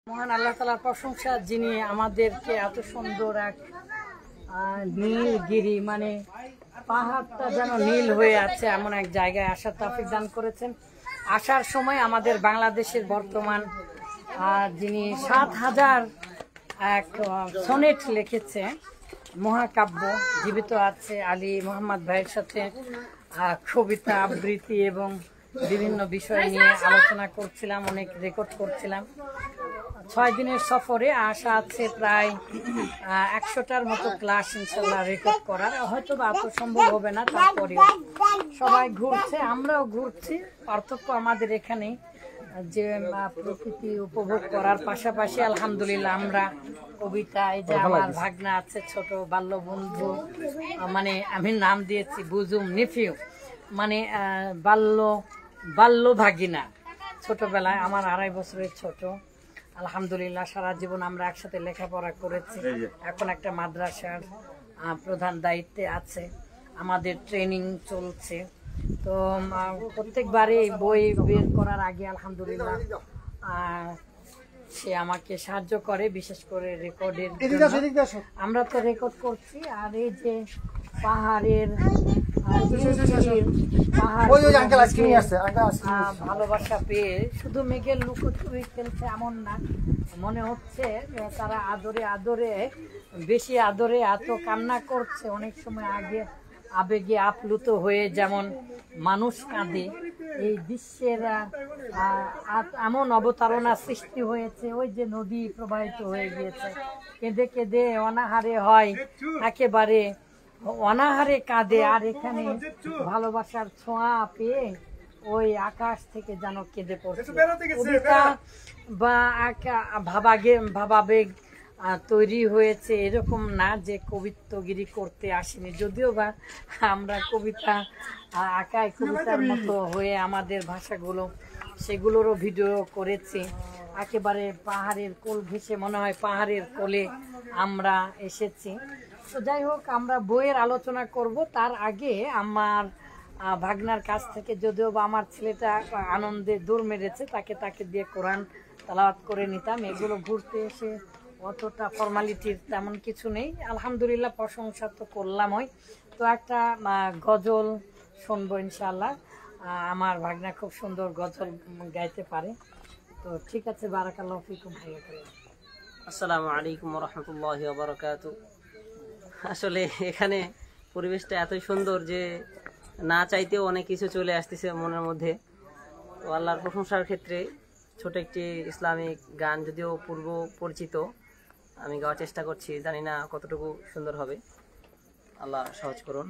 মহান আল্লাহ তাআলার প্রশংসা, যিনি আমাদেরকে এত সুন্দর এক নীলগিরি মানে পাহাড়টা যেন নীল হয়ে আছে এমন এক জায়গায় আসার তৌফিক দান করেছেন। আসার সময় আমাদের বাংলাদেশের বর্তমান যিনি ৭,০০০ এক সনেট লিখেছে, মহাকাব্য জীবিত আছে আলী মোহাম্মদ ভাইয়ের সাথে কবিতা আবৃত্তি এবং বিভিন্ন বিষয় নিয়ে আলোচনা করছিলাম, অনেক রেকর্ড করছিলাম। ৬ দিনের সফরে আশা আছে প্রায় ১০০টার মতো ক্লাস ইনশাল্লাহ রেকর্ড করার। হয়তো বা এত সম্ভব হবে না, তারপরে সবাই ঘুরছে, আমরাও ঘুরছি। পার্থক্য আমাদের এখানে যে প্রকৃতি উপভোগ করার পাশাপাশি আলহামদুলিল্লাহ আমরা কবিতা, এই যে আমার ভাগনা আছে ছোট বাল্য বন্ধু, মানে আমি নাম দিয়েছি বুজুম নিফিউ, মানে বাল্য ভাগিনা, ছোটবেলায় আমার ২.৫ বছরের ছোট। আলহামদুলিল্লাহ সারা জীবন আমরা একসাথে লেখাপড়া করেছি, এখন একটা মাদ্রাসার প্রধান দায়িত্বে আছে, আমাদের ট্রেনিং চলছে। তো প্রত্যেকবারে বই বের করার আগে আলহামদুলিল্লাহ সে আমাকে সাহায্য করে, বিশেষ করে রেকর্ডের জন্য। আমরা তো রেকর্ড করছি, আর এই যে পাহাড়ের ভালোবাসা পেয়ে শুধু মেঘের লুকোচুরি খেলছে এমন না, মনে হচ্ছে তারা আদরে আদরে বেশি আদরে এত কান্না করছে। অনেক সময় আগে আবেগে আপ্লুত হয়ে যেমন মানুষ কাঁদে, এই দৃশ্যের এমন অবতারণা সৃষ্টি হয়েছে। ওই যে নদী প্রবাহিত হয়ে গিয়েছে, কেঁদে কেঁদে অনাহারে হয়, একেবারে অনাহারে কাঁদে। আর এখানে ভালোবাসার ছোঁয়া পেয়ে ওই আকাশ থেকে যেন কেঁদে পড়ছে। কবিতা বা ভাবাবেগ তৈরি হয়েছে এরকম না যে কবিত্বগিরি করতে আসেনি, যদিও বা আমরা কবিতা আঁকায় কবিতার মতো হয়ে আমাদের ভাষাগুলো সেগুলোরও ভিডিও করেছি। একেবারে পাহাড়ের কোল ঘেঁষে মনে হয় পাহাড়ের কোলে আমরা এসেছি। তো যাই হোক, আমরা বইয়ের আলোচনা করব, তার আগে আমার ভাগনার কাছ থেকে, যদিও বা আমার ছেলেটা আনন্দে দৌড় মেরেছে, তাকে দিয়ে কোরআন তেলাওয়াত করে নিতাম। এগুলো ঘুরতে এসে অতটা ফর্মালিটির তেমন কিছু নেই, আলহামদুলিল্লাহ প্রশংসা তো করলামই। তো একটা গজল শুনবো ইনশাআল্লাহ, আমার ভাগনা খুব সুন্দর গজল গাইতে পারে। তো ঠিক আছে, বারাকাল্লাহু ফিকুম। আসসালামু আলাইকুম ওয়া রাহমাতুল্লাহি ওয়া বারাকাতুহু। আসলে এখানে পরিবেশটা এতই সুন্দর যে না চাইতেও অনেক কিছু চলে আসতেছে মনের মধ্যে। তো আল্লাহর প্রশংসার ক্ষেত্রে ছোট একটি ইসলামিক গান, যদিও পূর্ব পরিচিত, আমি গাওয়ার চেষ্টা করছি, জানি না কতটুকু সুন্দর হবে, আল্লাহ সহজ করুন।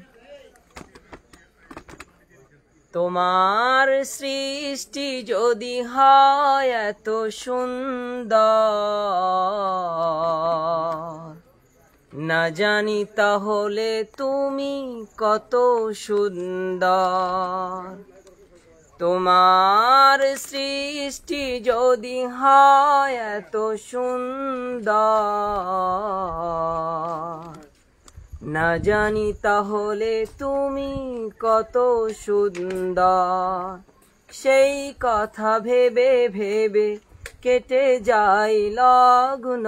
তোমার সৃষ্টি যদি হয় এত সুন্দর, না জানি তাহলে তুমি কত সুন্দর। তোমার সৃষ্টি যদি হয় এত সুন্দর, না জানি তাহলে তুমি কত সুন্দর। সেই কথা ভেবে ভেবে কেটে যায় লগ্ন,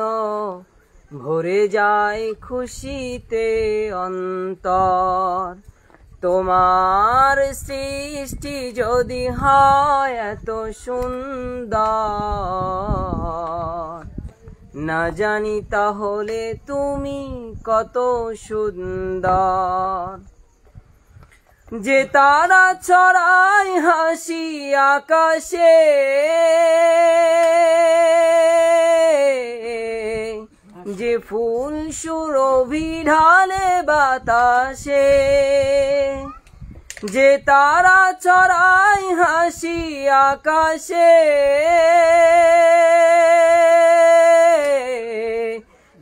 ভরে যায় খুশিতে অন্তর। তোমার সৃষ্টি যদি হয় এত সুন্দর, না জানি তাহলে তুমি কত সুন্দর। যে তারা ছড়ায় হাসি আকাশে, যে ফুল সুরভি ঢালে বাতাসে, যে তারা ছড়ায় হাসি আকাশে,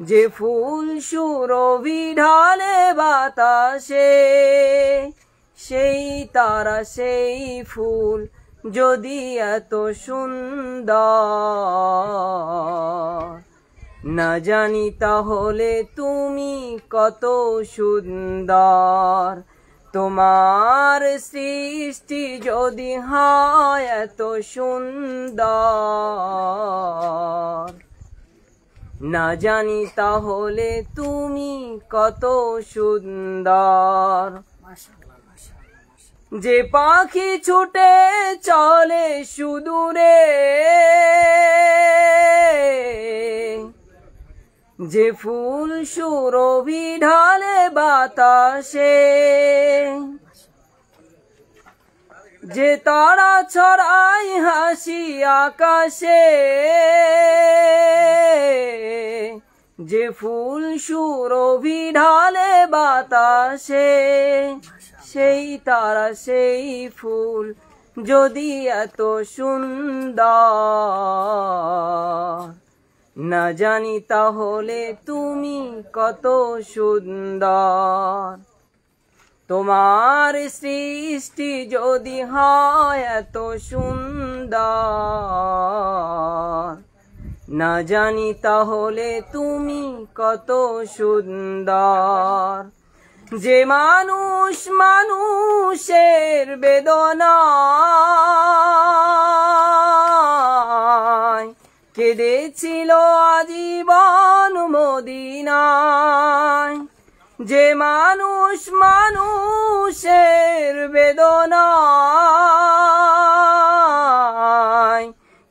যে ফুল সুরভি ঢালে বাতাসে, সেই তারা সেই ফুল যদি এত সুন্দর, না জানি তাহলে তুমি কত সুন্দর। তোমার সৃষ্টি যদি হয় এত সুন্দর, না জানি তাহলে তুমি কত সুন্দর। যে পাখি ছুটে চলে সুদূরে, যে ফুল সুরভি ঢালে বাতাসে, যে তারা ছড়াই হাসি আকাশে, যে ফুল সুরভি ঢালে বাতাসে, সেই তারা সেই ফুল যদি এত সুন্দর, না জানি তাহলে তুমি কত সুন্দর। তোমার সৃষ্টি যদি হয় এত সুন্দর, না জানি তাহলে তুমি কত সুন্দর। যে মানুষ মানুষের বেদনায় কেঁদেছিল আজীবন মদিনায়, যে মানুষ মানুষের বেদনায়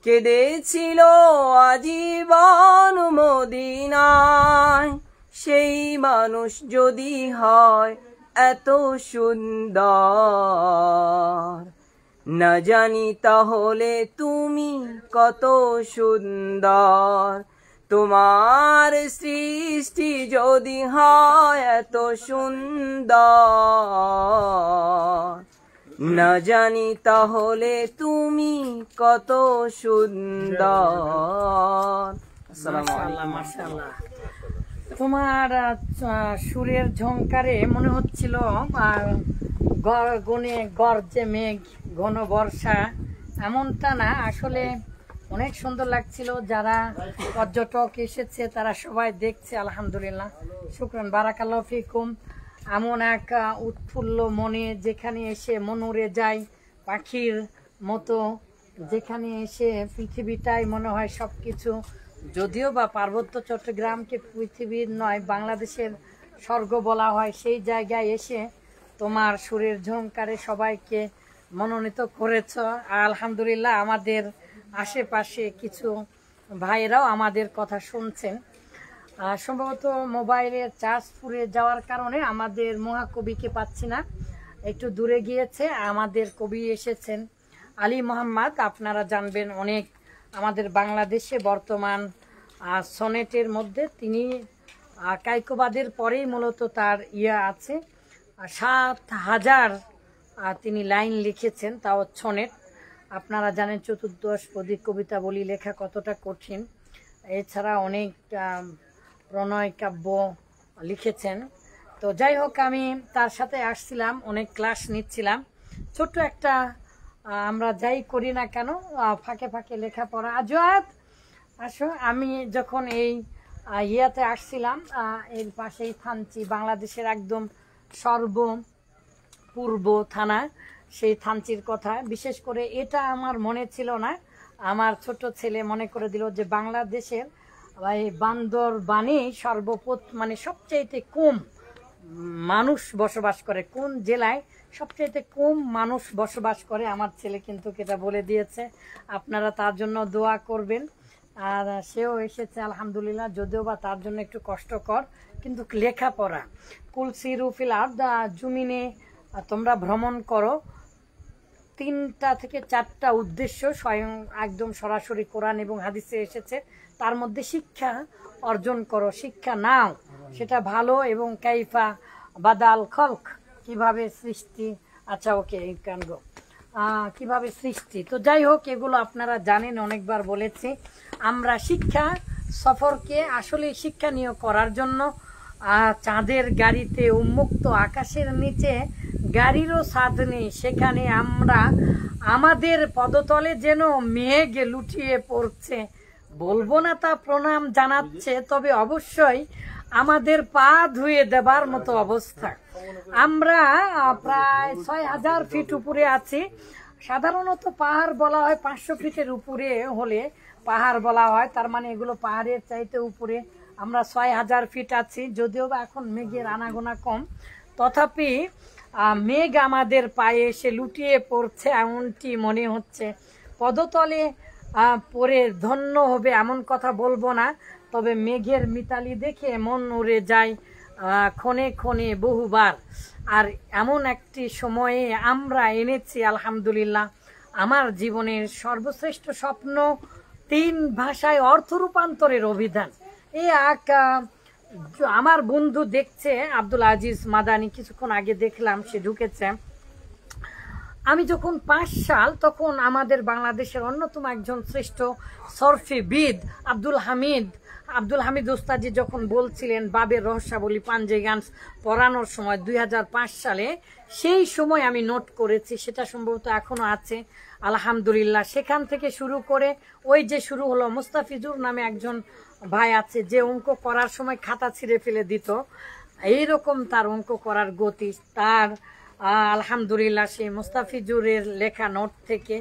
কেঁদেছিল আজীবন মদিনায়, সেই মানুষ যদি হয় এত সুন্দর, না জানি তাহলে তুমি কত সুন্দর। তোমার সৃষ্টি যদি হয় এত সুন্দর, না জানি তাহলে তুমি কত সুন্দর। আসসালামু আলাইকুম। মাশাআল্লাহ, তোমার সুরের ঝংকারে মনে হচ্ছিল গর্জে মেঘ, ঘন বর্ষা, এমনটা না, আসলে অনেক সুন্দর লাগছিল। যারা পর্যটক এসেছে তারা সবাই দেখছে, আলহামদুলিল্লাহ, শুকরান, বারাকাল্লাহু ফিকুম। এমন এক উৎফুল্ল মনে যেখানে এসে মন উড়ে যায় পাখির মতো, যেখানে এসে পৃথিবীটাই মনে হয় সব কিছু, যদিও বা পার্বত্য চট্টগ্রামকে পৃথিবীর নয় বাংলাদেশের স্বর্গ বলা হয়, সেই জায়গায় এসে তোমার সুরের ঝংকারে সবাইকে মনোনীত করেছ। আলহামদুলিল্লাহ, আমাদের আশেপাশে কিছু ভাইরাও আমাদের কথা শুনছেন। সম্ভবত মোবাইলের চার্জ ফুরিয়ে যাওয়ার কারণে আমাদের মহাকবিকে পাচ্ছি না, একটু দূরে গিয়েছে। আমাদের কবি এসেছেন আলী মোহাম্মদ, আপনারা জানবেন অনেক আমাদের বাংলাদেশে বর্তমান সনেটের মধ্যে তিনি কায়কোবাদের পরেই মূলত তার আছে 7,000 তিনি লাইন লিখেছেন, তাও সনেট। আপনারা জানেন চতুর্দশপদী কবিতা বলি লেখা কতটা কঠিন। এছাড়া অনেক প্রণয় কাব্য লিখেছেন। তো যাই হোক, আমি তার সাথে আসছিলাম, অনেক ক্লাস নিচ্ছিলাম। ছোট্ট একটা আমরা যাই করি না কেন ফাঁকে ফাঁকে লেখাপড়া। আজওয়াত আসো, আমি যখন এই ইয়াতে আসছিলাম, এর পাশেই থানচি, বাংলাদেশের একদম সর্বপূর্ব থানা, সেই থানচির কথা বিশেষ করে এটা আমার মনে ছিল না। আমার ছোট ছেলে মনে করে দিল যে বাংলাদেশের বান্দরবানে মানে সবচাইতে কম মানুষ বসবাস করে, কোন জেলায় সবচাইতে কম মানুষ বসবাস করে। আমার ছেলে কিন্তু এটা বলে দিয়েছে, আপনারা তার জন্য দোয়া করবেন। আর সেও এসেছে আলহামদুলিল্লাহ, যদিও বা তার জন্য একটু কষ্টকর, কিন্তু লেখাপড়া কুলসিরু ফিল আরদ, জমিনে তোমরা ভ্রমণ করো। 3টা থেকে 4টা উদ্দেশ্য স্বয়ং একদম সরাসরি কোরআন এবং হাদিসে এসেছে। তার মধ্যে শিক্ষা অর্জন করো, শিক্ষা নাও, সেটা ভালো। এবং কাইফা বাদাল খলক, কিভাবে সৃষ্টি, আচ্ছা ওকে ক্যান গো, কিভাবে সৃষ্টি। তো যাই হোক, এগুলো আপনারা জানেন, অনেকবার বলেছি। আমরা শিক্ষা সফরকে আসলে শিক্ষণীয় করার জন্য চাঁদের গাড়িতে উন্মুক্ত আকাশের নিচে গাড়িরও স্বাদ নেই, সেখানে আমরা আমাদের পদতলে যেন মেঘ লুটিয়ে পড়ছে, বলবো না তা প্রণাম জানাচ্ছে, তবে অবশ্যই আমাদের পা ধুয়ে দেবার মতো অবস্থা। আমরা প্রায় 6,000 ফিট উপরে আছি। সাধারণত পাহাড় বলা হয় 500 ফিটের উপরে হলে পাহাড় বলা হয়, তার মানে এগুলো পাহাড়ের চাইতে উপরে। আমরা 6000 ফিট আছি, যদিও বা এখন মেঘের আনাগোনা কম, তথাপি মেঘ আমাদের পায়ে এসে লুটিয়ে পড়ছে এমনটি মনে হচ্ছে। পদতলে পরে ধন্য হবে এমন কথা বলবো না, তবে মেঘের মিতালি দেখে মন উড়ে যায় ক্ষণে ক্ষণে বহুবার। আর এমন একটি সময়ে আমরা এনেছি আলহামদুলিল্লাহ আমার জীবনের সর্বশ্রেষ্ঠ স্বপ্ন, 3 ভাষায় অর্থ রূপান্তরের অভিধান। এই আমার বন্ধু দেখছে, আব্দুল আজিজ মাদানি, কিছুক্ষণ আগে দেখলাম সে ঢুকেছে। আমি যখন 5 সাল, তখন আমাদের বাংলাদেশের অন্যতম একজন শ্রেষ্ঠ সরফিবিদ আব্দুল হামিদ ওস্তাদজি যখন বলছিলেন বাবের রহস্যাবলী পাঞ্জে গান পড়ানোর সময় 2005 সালে, সেই সময় আমি নোট করেছি, সেটা সম্ভবত এখনো আছে আলহামদুলিল্লাহ। সেখান থেকে শুরু করে ওই যে শুরু হলো, মুস্তাফিজুর নামে একজন ভাই আছে যে অঙ্ক করার সময় খাতা ছিঁড়ে ফেলে দিত, এইরকম তার অঙ্ক করার গতি। তার আলহামদুলিল্লাহ সেই মুস্তাফিজুরের লেখা নোট থেকে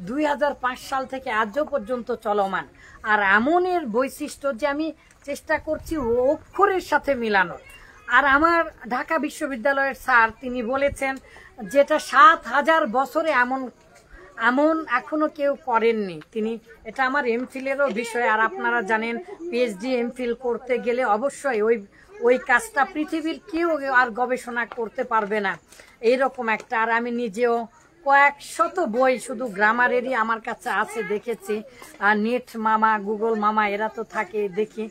2005 সাল থেকে আজও পর্যন্ত চলমান। আর এমনের বৈশিষ্ট্য যে আমি চেষ্টা করছি অক্ষরের সাথে মিলানোর। আর আমার ঢাকা বিশ্ববিদ্যালয়ের স্যার তিনি বলেছেন যেটা 7000 বছরে এমন এখনো কেউ করেননি তিনি। এটা আমার এমফিলেরও বিষয়। আর আপনারা জানেন পিএইচডি এমফিল করতে গেলে অবশ্যই ওই কাজটা পৃথিবীর কেউ আর গবেষণা করতে পারবে না, এইরকম একটা। আর আমি নিজেও কয়েক শত বই শুধু গ্রামারেরই আমার কাছে আছে, দেখেছি। আর নেট মামা, গুগল মামা এরা তো থাকে, দেখি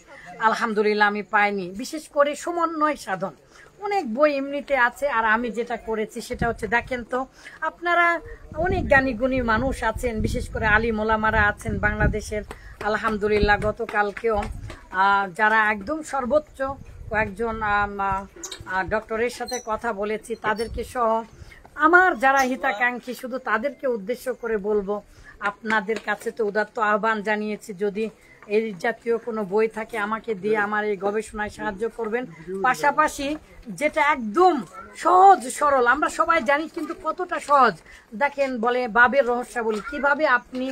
আলহামদুলিল্লাহ আমি পাইনি। বিশেষ করে সমন্বয় সাধন অনেক বই এমনিতে আছে। আর আমি যেটা করেছি সেটা হচ্ছে, দেখেন তো আপনারা অনেক জ্ঞানী গুণী মানুষ আছেন, বিশেষ করে আলিম ওলামারা আছেন বাংলাদেশের আলহামদুলিল্লাহ। গতকালকেও যারা একদম সর্বোচ্চ কয়েকজন ডক্টরের সাথে কথা বলেছি, তাদেরকে সহ আমার যারা হিতাকাঙ্ক্ষী শুধু তাদেরকে উদ্দেশ্য করে বলবো, আপনাদের কাছে তো উদাত্ত আহ্বান জানিয়েছি, যদি এই জাতীয় কোনো বই থাকে আমাকে দিয়ে আমার এই গবেষণায় সাহায্য করবেন। পাশাপাশি যেটা একদম সহজ সরল, আমরা সবাই জানি কিন্তু কতটা সহজ, দেখেন বলে বাবের রহস্যাবলী, কিভাবে আপনি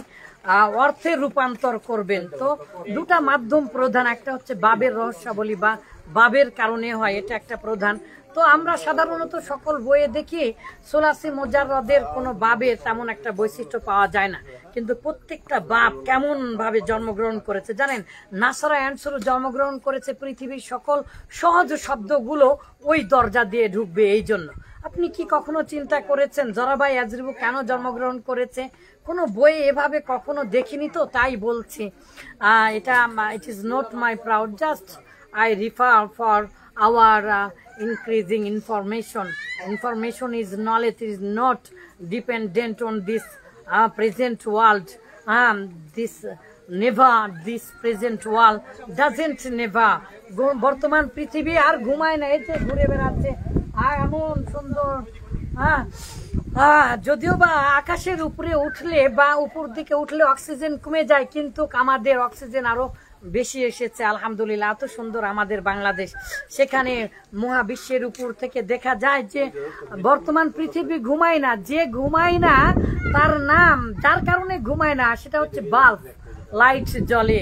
অর্থের রূপান্তর করবেন। তো দুটা মাধ্যম প্রধান, একটা হচ্ছে বাবের রহস্যাবলী বা বাবের কারণে হয়, এটা একটা প্রধান। তো আমরা সাধারণত সকল বইয়ে দেখি সোলাসি মোজাররদের কোনো বাবের তেমন একটা বৈশিষ্ট্য পাওয়া যায় না, কিন্তু প্রত্যেকটা বাব কেমন ভাবে জন্মগ্রহণ করেছে জানেন। নাসারা অ্যান্সারও জন্মগ্রহণ করেছে, পৃথিবীর সকল সহজ শব্দগুলো ওই দরজা দিয়ে ঢুকবে। এই জন্য আপনি কি কখনো চিন্তা করেছেন জরাবাই আজরিবু কেন জন্মগ্রহণ করেছে? কোনো বই এভাবে কখনো দেখিনি, তো তাই বলছি। এটা it is not my proud, just I refer for our increasing information. Information is knowledge, is not dependent on this present world. This present world doesn't never. বর্তমান পৃথিবী আর ঘুমায় না, এই যে ঘুরে বেড়াচ্ছে এমন সুন্দর। যদিও বা আকাশের উপরে উঠলে বা উপর দিকে উঠলে অক্সিজেন কমে যায়, কিন্তু আমাদের অক্সিজেন আরো বেশি এসেছে আলহামদুলিল্লাহ। এত সুন্দর আমাদের বাংলাদেশ, সেখানে মহাবিশ্বের উপর থেকে দেখা যায় যে বর্তমান পৃথিবী ঘুমায় না। যে ঘুমায় না তার নাম, যার কারণে ঘুমায় না সেটা হচ্ছে বাল্ব, লাইট জ্বলে।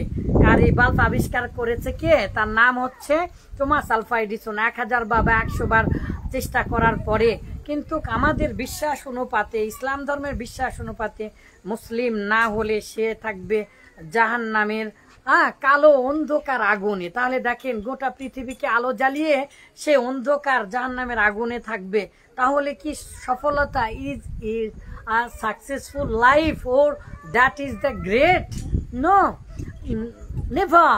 আর এই বাল্ব আবিষ্কার করেছে কে? তার নাম হচ্ছে টমাস আলভা এডিসন। 1000 বা 100 বার চেষ্টা করার পরে কিন্তু আমাদের বিশ্বাস অনুপাতে, ইসলাম ধর্মের বিশ্বাস অনুপাতে মুসলিম না হলে সে থাকবে জাহান্নামের কালো অন্ধকার আগুনে। তাহলে দেখেন গোটা পৃথিবীকে আলো জ্বালিয়ে সে অন্ধকার জাহান্নামের আগুনে থাকবে। তাহলে কি সফলতা? Is a successful life or that is the great? No, never.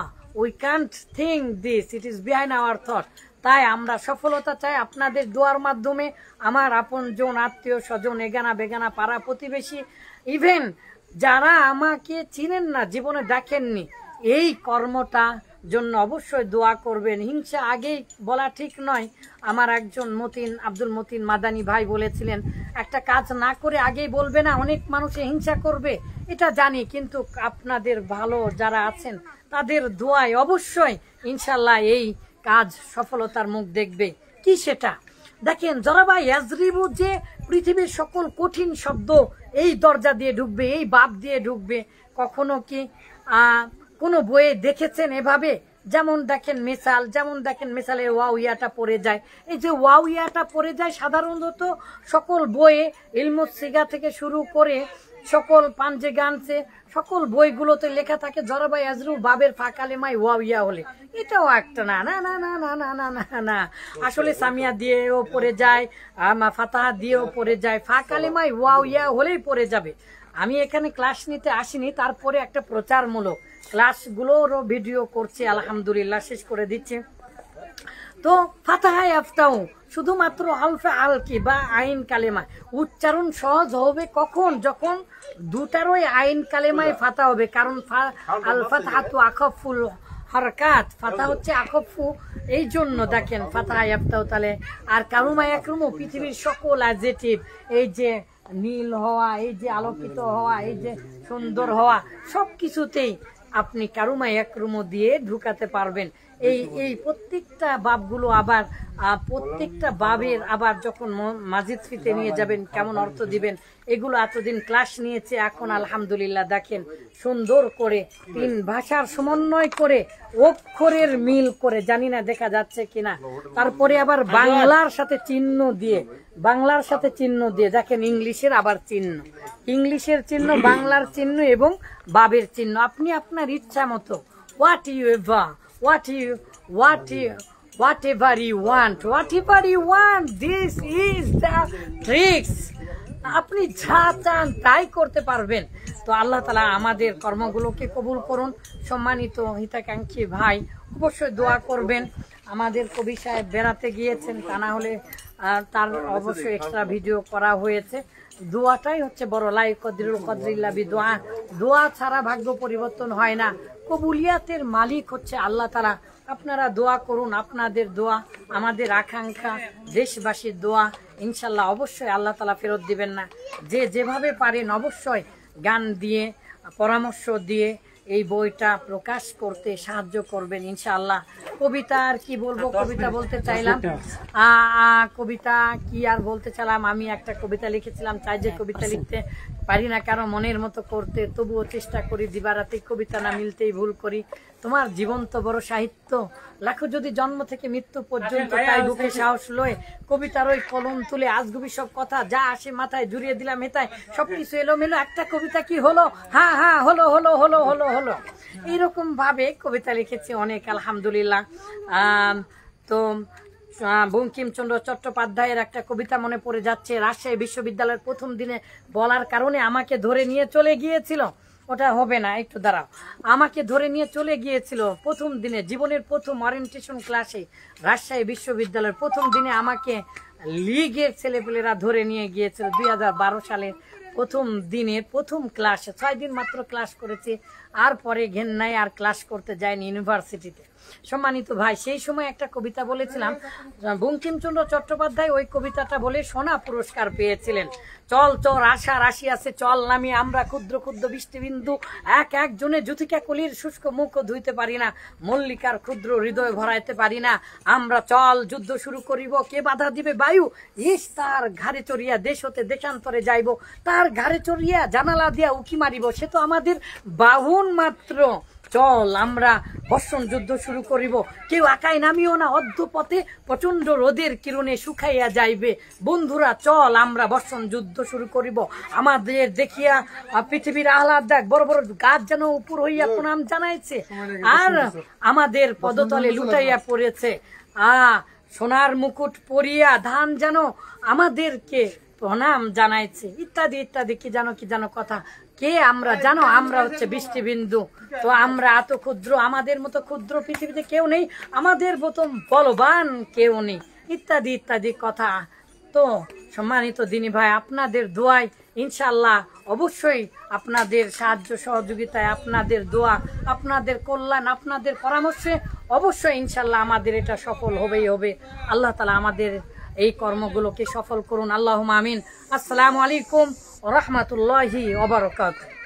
We can't think this. It is behind our thought. তাই আমরা সফলতা চাই আপনাদের দোয়ার মাধ্যমে। আমার আপনজন, আত্মীয় স্বজন, এগানা বেগানা, পাড়া প্রতিবেশী, ইভেন যারা আমাকে চিনেন না, জীবনে দেখেননি, এই কর্মটা জন্য অবশ্যই দোয়া করবেন। হিংসা আগেই বলা ঠিক নয়। আমার একজন আব্দুল মতিন মাদানি ভাই বলেছিলেন, একটা কাজ না করে আগেই বলবে না, অনেক মানুষে হিংসা করবে, এটা জানি, কিন্তু আপনাদের ভালো যারা আছেন তাদের দোয়ায় অবশ্যই ইনশাল্লাহ এই কাজ সফলতার মুখ দেখবে। কি সেটা দেখেন, জরাবাই ইয়াজরিবু, যে পৃথিবীর সকল কঠিন শব্দ এই দরজা দিয়ে ঢুকবে, এই বাপ দিয়ে ঢুকবে। কখনো কি কোনো বইয়ে দেখেছেন এভাবে? যেমন দেখেন মিসালে ওয়াও ইয়াটা পড়ে যায়। এই যে ওয়াও ইয়াটা পড়ে যায় সাধারণত সকল বইয়ে ইলমুস সিগা থেকে শুরু করে সকল পাঞ্জে গানছে সকল বইগুলোতে লেখা থাকে জরাবা ইয়াজরু বাবের ফা কালেমায় ওয়াও ইয়া হলে। এটাও একটা না না না না না না না না না আসলে সামিয়া দিয়েও পড়ে যায়, ফাতাহা দিয়েও পড়ে যায়, ফা কালেমায় ওয়াও ইয়া হলেই পড়ে যাবে। আমি এখানে ক্লাস নিতে আসিনি, তারপরে একটা প্রচারমূলক ক্লাসগুলোরও ভিডিও করছি, আলহামদুলিল্লাহ শেষ করে দিচ্ছি। তো ফাতাহায় আফতাউ শুধুমাত্র আলফা আলকি বা আইন কালেমা উচ্চারণ সহজ হবে কখন? যখন দুটারই আইন কালেমায় ফাতা হবে। কারণ আল ফাতহাতু আখাফুল হারকাত, ফাতা হচ্ছে আখফু, এই জন্য দেখেন ফাতাহায় আফতাউ। তাহলে আর কারুমা একরুমু পৃথিবীর সকল অ্যাডজেক্টিভ, এই যে নীল হওয়া, এই যে আলোকিত হওয়া, এই যে সুন্দর হওয়া, সব কিছুতেই আপনি কারুমা একরুমু দিয়ে ঢুকাতে পারবেন। এই প্রত্যেকটা বাবগুলো আবার প্রত্যেকটা বাবের আবার যখন মাজিদ ফিতে নিয়ে যাবেন কেমন অর্থ দিবেন, এগুলো এতদিন ক্লাস নিয়েছে। এখন আলহামদুলিল্লাহ দেখেন সুন্দর করে 3 ভাষার সমন্বয় করে অক্ষরের মিল করে, জানি না দেখা যাচ্ছে কিনা, তারপরে আবার বাংলার সাথে চিহ্ন দিয়ে দেখেন ইংলিশের আবার চিহ্ন, ইংলিশের চিহ্ন, বাংলার চিহ্ন এবং বাবের চিহ্ন। আপনি আপনার ইচ্ছা মতো whatever you want, this is the tricks, আপনি যা চান তাই করতে পারবেন। তো আল্লাহ তাআলা আমাদের কর্মগুলোকে কবুল করুন। সম্মানিত হিতাকাঙ্ক্ষী ভাই অবশ্যই দোয়া করবেন। আমাদের কবি সাহেব বেড়াতে গিয়েছেন, তা না হলে তার অবশ্যই এক্সট্রা ভিডিও করা হয়েছে। দোয়াটাই হচ্ছে বড়, লাই কদরুল কদরিল্লা বি দোয়া, দোয়া ছাড়া ভাগ্য পরিবর্তন হয় না। কবুলিয়াতের মালিক হচ্ছে আল্লাহ তাআলা। আপনারা দোয়া করুন, আপনাদের দোয়া আমাদের আকাঙ্ক্ষা, দেশবাসীর দোয়া ইনশাল্লাহ অবশ্যই আল্লাহ তাআলা ফেরত দিবেন না। যে যেভাবে পারেন অবশ্যই গান দিয়ে, পরামর্শ দিয়ে এই বইটা প্রকাশ করতে সাহায্য করবেন ইনশাআল্লাহ। কবিতা আর কি বলবো, কবিতা বলতে চাইলাম, কবিতা কি আর বলতে চাইলাম, আমি একটা কবিতা লিখেছিলাম, চাই যে কবিতা লিখতে পারি না কারো মনের মতো করতে, তবুও চেষ্টা করি, দিবারাতে কবিতা না মিলতেই ভুল করি। তোমার জীবন তো বড় সাহিত্য, লাখো যদি জন্ম থেকে মৃত্যু পর্যন্ত, তাই বুকে সাহস লয়ে কবিতার ওই কলম তুলে আজগুবি সব কথা যা আসে মাথায় জুড়িয়ে দিলাম হেতায়, সবকিছু এলোমেলো, একটা কবিতা কি হলো, হ্যাঁ হ্যাঁ হলো হলো হলো হলো হলো, এইরকম ভাবে কবিতা লিখেছি অনেক, আলহামদুলিল্লাহ। তো বঙ্কিমচন্দ্র চট্টোপাধ্যায়ের একটা কবিতা মনে পড়ে যাচ্ছে, রাজশাহী বিশ্ববিদ্যালয়ের প্রথম দিনে বলার কারণে আমাকে ধরে নিয়ে চলে গিয়েছিল, ওটা হবে না, একটু দাঁড়াও, আমাকে ধরে নিয়ে চলে গিয়েছিল প্রথম দিনে, জীবনের প্রথম ওরিয়েন্টেশন ক্লাসে রাজশাহী বিশ্ববিদ্যালয়ের প্রথম দিনে আমাকে লীগের ছেলেপেলেরা ধরে নিয়ে গিয়েছিল 2012 সালের প্রথম দিনের প্রথম ক্লাসে। 6 দিন মাত্র ক্লাস করেছি, আর পরে ঘেন্নায় আর ক্লাস করতে যায়নি ইউনিভার্সিটিতে। সম্মানিত ভাই, সেই সময় একটা কবিতা বলেছিলাম, বঙ্কিমচন্দ্র চট্টোপাধ্যায় ওই কবিতাটা বলে সোনা পুরস্কার পেয়েছিলেন। চল চল আশা রাশি আছে, চল নামি আমরা ক্ষুদ্র ক্ষুদ্র বৃষ্টিবিন্দু, এক একজনে জ্যোতিকা কলির শুষ্ক মুখ ধুইতে পারি না, মল্লিকার ক্ষুদ্র হৃদয় ভরাইতে পারি না, আমরা চল যুদ্ধ শুরু করিব, কে বাধা দিবে বায়ু, ইস তার ঘাড়ে চড়িয়া দেশ হতে দেশান্তরে যাইব, তার ঘাড়ে চড়িয়া জানালা দিয়া উকি মারিব, সে তো আমাদের বাহন মাত্র, চল আমরা বর্ষণ যুদ্ধ শুরু করিব, কেউ আকায় নামিও না অর্ধপথে, প্রচন্ড রোদের কিরণে শুকাইয়া যাইবে, বন্ধুরা চল আমরা বর্ষণ যুদ্ধ শুরু করিব, আমাদের দেখিয়া পৃথিবীর আহ্লাদ দেখ, বড় বড় গাছ যেন উপর হইয়া প্রণাম জানাইছে, আর আমাদের পদতলে লুটাইয়া পড়েছে, সোনার মুকুট পরিয়া ধান যেন আমাদেরকে প্রণাম জানাইছে, ইত্যাদি ইত্যাদি, কি জানো কথা, কে আমরা জানো, আমরা হচ্ছে বৃষ্টিবিন্দু, তো আমরা এত ক্ষুদ্র, আমাদের মতো ক্ষুদ্র পৃথিবীতে কেউ নেই, আমাদের মতো বলবান কেউ নেই, ইত্যাদি ইত্যাদি কথা। তো সম্মানিত দিনী ভাই, আপনাদের দোয়ায় ইনশাল্লাহ অবশ্যই, আপনাদের সাহায্য সহযোগিতায়, আপনাদের দোয়া, আপনাদের কল্যাণ, আপনাদের পরামর্শে অবশ্যই ইনশাল্লাহ আমাদের এটা সফল হবেই হবে। আল্লাহ তাআলা আমাদের এই কর্মগুলোকে সফল করুন, আল্লাহুম্মা আমিন। আসসালামু আলাইকুম ওয়া রাহমাতুল্লাহি ওয়া বারাকাতুহু।